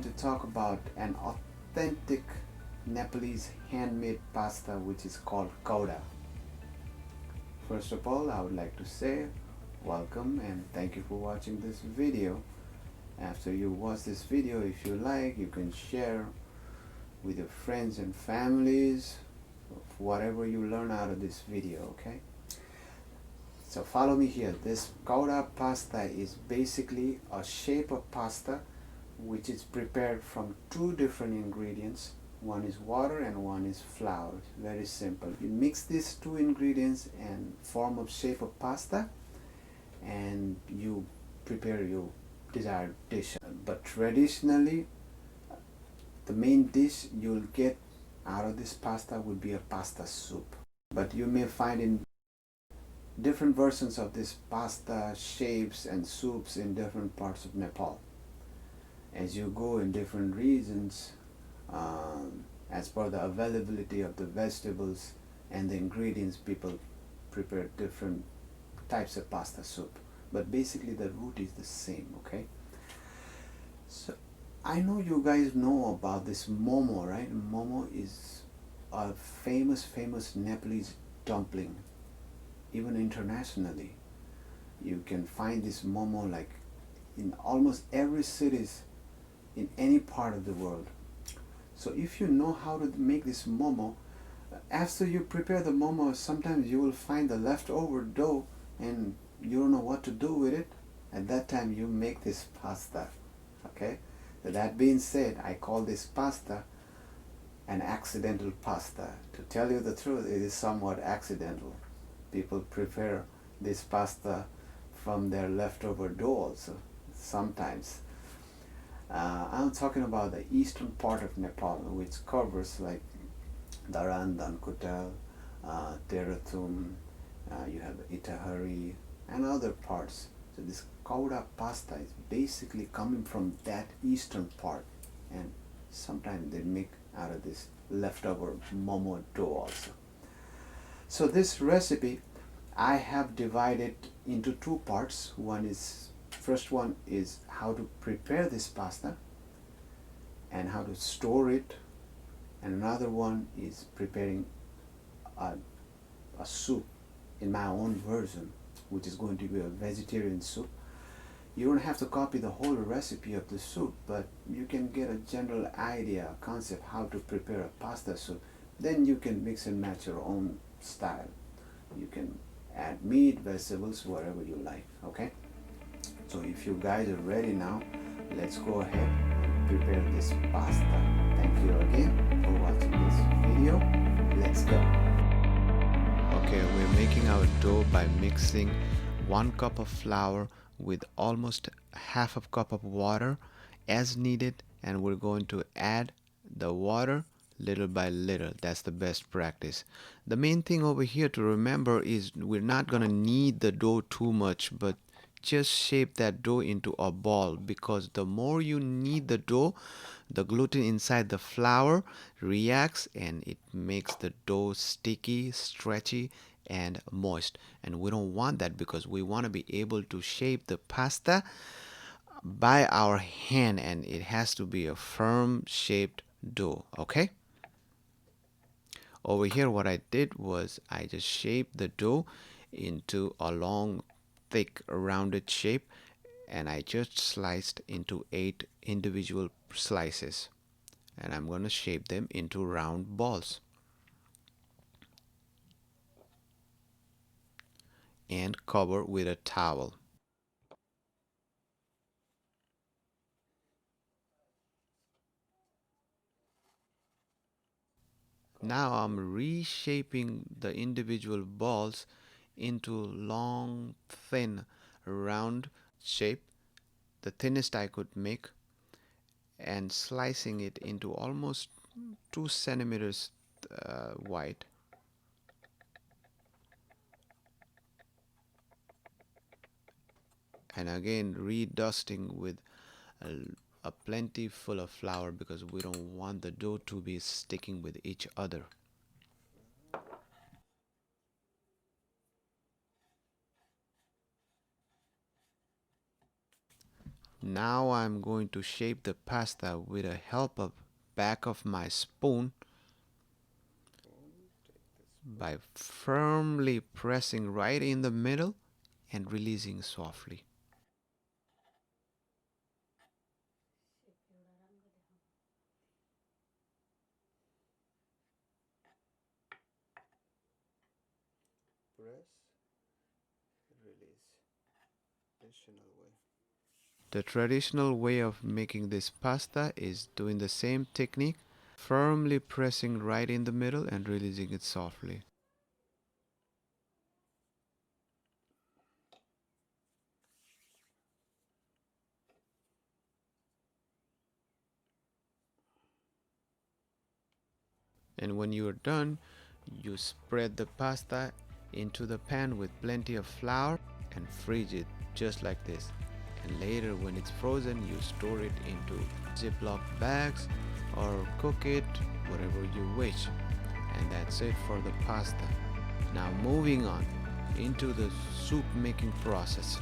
going to talk about an authentic Nepalese handmade pasta which is called Kauda. First of all, I would like to say welcome and thank you for watching this video. After you watch this video, if you like, you can share with your friends and families whatever you learn out of this video, okay? So follow me here. This Kauda pasta is basically a shape of pasta which is prepared from two different ingredients. One is water and one is flour. Very simple. You mix these two ingredients and form a shape of pasta and you prepare your desired dish. But traditionally, the main dish you'll get out of this pasta would be a pasta soup. But you may find in different versions of this pasta shapes and soups in different parts of Nepal. As you go in different regions, as per the availability of the vegetables and the ingredients, people prepare different types of pasta soup, but basically the root is the same, okay? So I know you guys know about this momo, right? Momo is a famous Nepalese dumpling. Even internationally you can find this momo like in almost every cities in any part of the world. So if you know how to make this momo, after you prepare the momo, sometimes you will find the leftover dough and you don't know what to do with it. At that time you make this pasta, okay? So that being said, I call this pasta an accidental pasta. To tell you the truth, it is somewhat accidental. People prepare this pasta from their leftover dough also sometimes. I'm talking about the eastern part of Nepal, which covers like Dharan, Dhankuta, Dharan, you have Itahari and other parts. So this Kauda pasta is basically coming from that eastern part, and sometimes they make out of this leftover momo dough also. So this recipe I have divided into two parts. First one is how to prepare this pasta and how to store it, and another one is preparing a soup in my own version, which is going to be a vegetarian soup. You don't have to copy the whole recipe of the soup, but you can get a general idea, a concept how to prepare a pasta soup. Then you can mix and match your own style. You can add meat, vegetables, whatever you like, okay? So if you guys are ready now, let's go ahead and prepare this pasta. Thank you again for watching this video. Let's go. Okay, we're making our dough by mixing 1 cup of flour with almost half a cup of water as needed, and we're going to add the water little by little. That's the best practice. The main thing over here to remember is we're not gonna knead the dough too much, but just shape that dough into a ball, because the more you knead the dough, the gluten inside the flour reacts and it makes the dough sticky, stretchy and moist, and we don't want that because we want to be able to shape the pasta by our hand, and it has to be a firm shaped dough, okay? Over here what I did was I just shaped the dough into a long, thick, rounded shape, and I just sliced into 8 individual slices, and I'm going to shape them into round balls and cover with a towel. Now I'm reshaping the individual balls into long, thin, round shape, the thinnest I could make, and slicing it into almost 2 centimeters wide. And again redusting with a plenty full of flour because we don't want the dough to be sticking with each other. Now I'm going to shape the pasta with the help of back of my spoon by firmly pressing right in the middle and releasing softly. Press, release. Traditional way. The traditional way of making this pasta is doing the same technique, firmly pressing right in the middle and releasing it softly. And when you are done, you spread the pasta into the pan with plenty of flour and freeze it just like this. And later when it's frozen, you store it into Ziploc bags or cook it whatever you wish. And that's it for the pasta. Now moving on into the soup making process.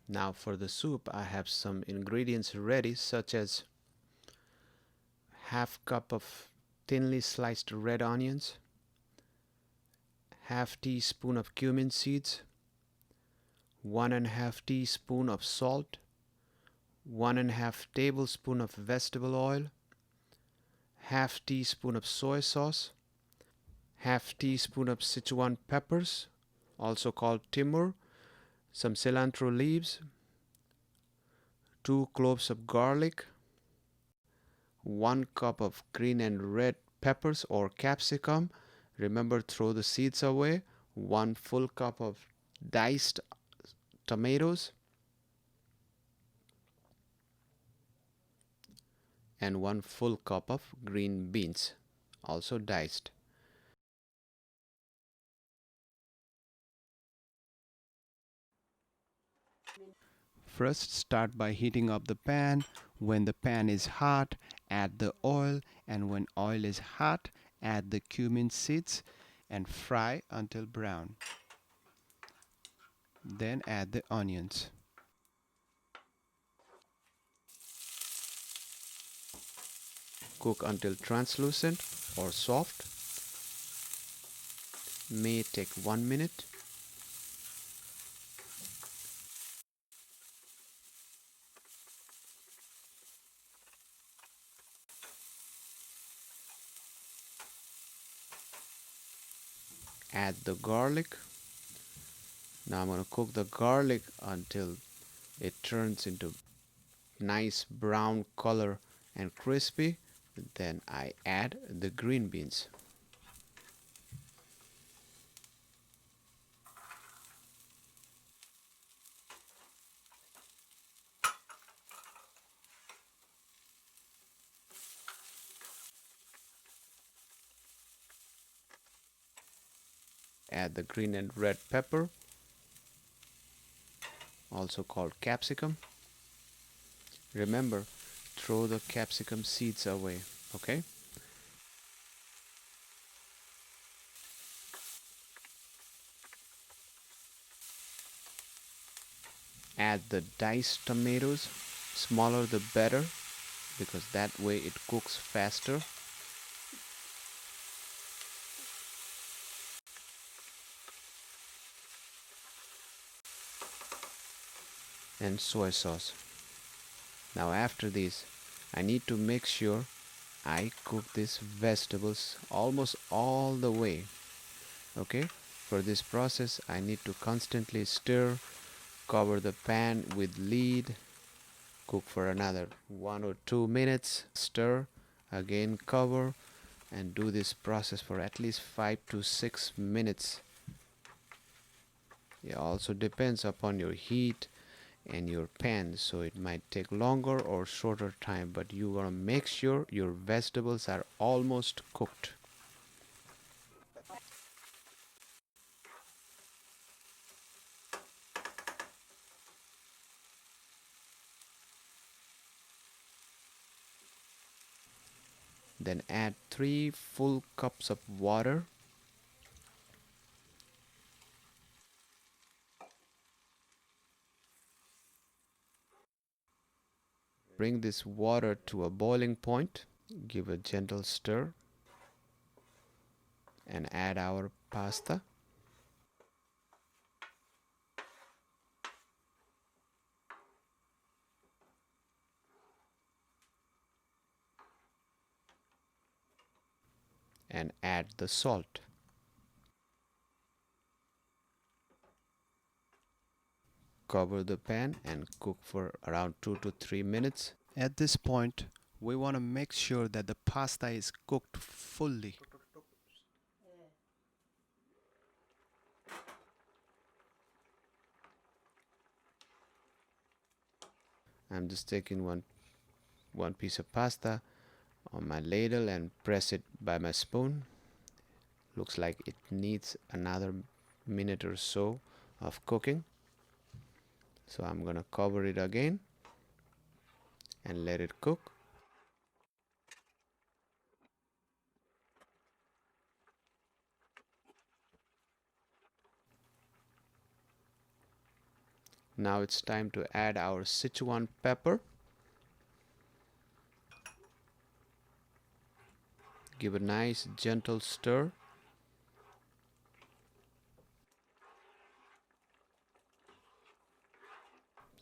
Now for the soup, I have some ingredients ready, such as half cup of thinly sliced red onions, half teaspoon of cumin seeds, 1.5 teaspoon of salt, 1.5 tablespoon of vegetable oil, half teaspoon of soy sauce, half teaspoon of Sichuan peppers, also called timur, some cilantro leaves, 2 cloves of garlic, 1 cup of green and red peppers or capsicum. Remember, throw the seeds away. 1 full cup of diced tomatoes and 1 full cup of green beans, also diced. First, start by heating up the pan. When the pan is hot, add the oil, and when oil is hot, add the cumin seeds and fry until brown. Then add the onions. Cook until translucent or soft. May take 1 minute. Add the garlic. Now I'm going to cook the garlic until it turns into nice brown color and crispy. Then I add the green beans. Add the green and red pepper, also called capsicum. Remember, throw the capsicum seeds away, okay? Add the diced tomatoes, smaller the better, because that way it cooks faster. And soy sauce. Now after this, I need to make sure I cook these vegetables almost all the way. Okay, for this process I need to constantly stir, cover the pan with lid, cook for another 1 or 2 minutes, stir, again cover, and do this process for at least 5 to 6 minutes. It also depends upon your heat and your pan, so it might take longer or shorter time, but you want to make sure your vegetables are almost cooked. Then add 3 full cups of water. Bring this water to a boiling point, give a gentle stir, and add our pasta. And add the salt. Cover the pan and cook for around 2 to 3 minutes. At this point, we want to make sure that the pasta is cooked fully. I'm just taking one piece of pasta on my ladle and press it by my spoon. Looks like it needs another minute or so of cooking. So I'm gonna cover it again and let it cook. Now it's time to add our Sichuan pepper. Give a nice gentle stir.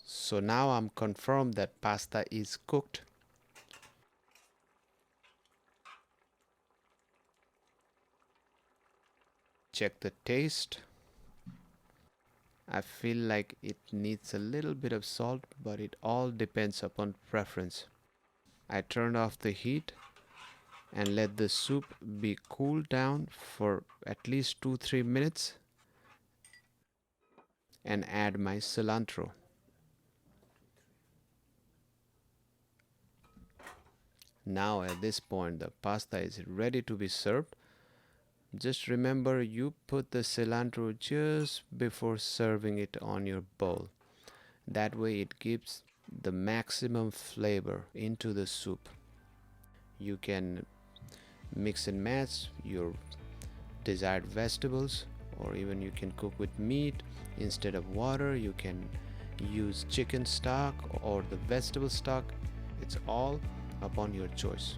So now I'm confirmed that pasta is cooked. Check the taste. I feel like it needs a little bit of salt, but it all depends upon preference. I turned off the heat and let the soup be cooled down for at least 2-3 minutes and add my cilantro. Now at this point the pasta is ready to be served. Just remember, you put the cilantro just before serving it on your bowl. That way it gives the maximum flavor into the soup. You can mix and match your desired vegetables, or even you can cook with meat instead of water. You can use chicken stock or the vegetable stock. It's all upon your choice.